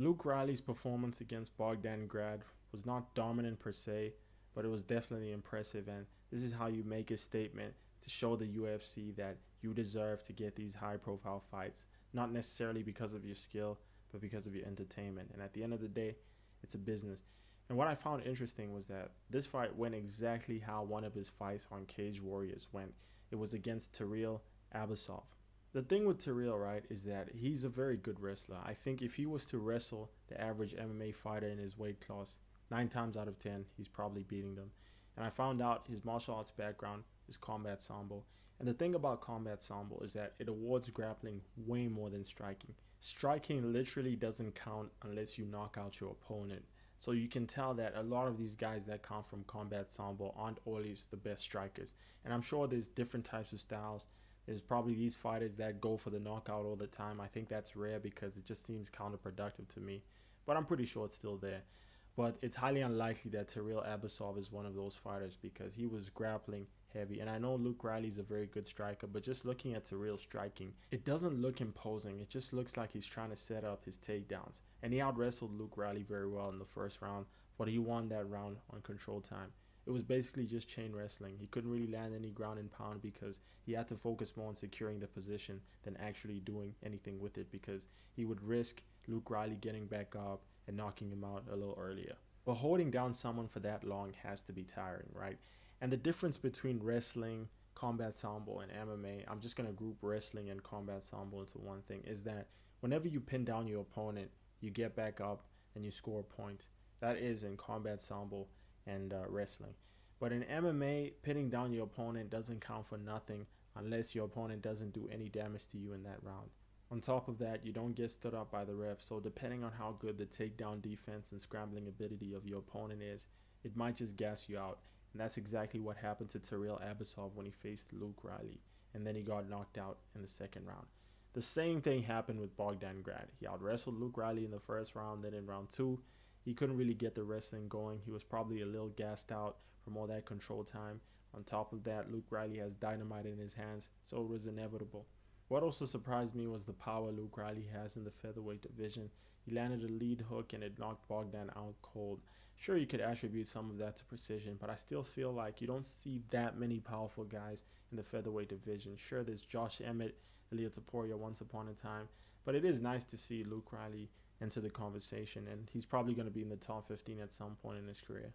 Luke Riley's performance against Bogdan Grad was not dominant per se, but it was definitely impressive. And this is how you make a statement to show the UFC that you deserve to get these high profile fights, not necessarily because of your skill, but because of your entertainment. And at the end of the day, it's a business. And what I found interesting was that this fight went exactly how one of his fights on Cage Warriors went. It was against Tyrell Abasov. The thing with Tyrell, right, is that he's a very good wrestler. I think if he was to wrestle the average MMA fighter in his weight class, 9 times out of 10, he's probably beating them. And I found out his martial arts background is combat sambo. And the thing about combat sambo is that it awards grappling way more than striking. Striking literally doesn't count unless you knock out your opponent. So you can tell that a lot of these guys that come from combat sambo aren't always the best strikers. And I'm sure there's different types of styles. There's probably these fighters that go for the knockout all the time. I think that's rare because it just seems counterproductive to me. But I'm pretty sure it's still there. But it's highly unlikely that Tyrell Abasov is one of those fighters because he was grappling heavy. And I know Luke Riley's a very good striker, but just looking at Tyrell's striking, it doesn't look imposing. It just looks like he's trying to set up his takedowns. And he out-wrestled Luke Riley very well in the first round, but he won that round on control time. It was basically just chain wrestling. He couldn't really land any ground and pound because he had to focus more on securing the position than actually doing anything with it because he would risk Luke Riley getting back up and knocking him out a little earlier. But holding down someone for that long has to be tiring, right? And the difference between wrestling, combat sambo, and MMA, I'm just going to group wrestling and combat sambo into one thing, is that whenever you pin down your opponent, you get back up and you score a point. That is in combat sambo and wrestling. But in MMA, pinning down your opponent doesn't count for nothing unless your opponent doesn't do any damage to you in that round. On top of that, you don't get stood up by the ref, so depending on how good the takedown defense and scrambling ability of your opponent is, it might just gas you out. And that's exactly what happened to Tyrell Abasov when he faced Luke Riley, and then he got knocked out in the second round. The same thing happened with Bogdan Grad. He out-wrestled Luke Riley in the first round, then in round 2, he couldn't really get the wrestling going. He was probably a little gassed out from all that control time. On top of that, Luke Riley has dynamite in his hands, so it was inevitable. What also surprised me was the power Luke Riley has in the featherweight division. He landed a lead hook and it knocked Bogdan out cold. Sure, you could attribute some of that to precision, but I still feel like you don't see that many powerful guys in the featherweight division. Sure, there's Josh Emmett, Ilia Topuria once upon a time, but it is nice to see Luke Riley into the conversation, and he's probably going to be in the top 15 at some point in his career.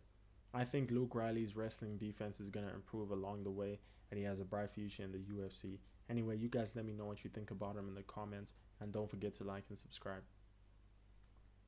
I think Luke Riley's wrestling defense is going to improve along the way, and he has a bright future in the UFC. Anyway, you guys let me know what you think about him in the comments, and don't forget to like and subscribe.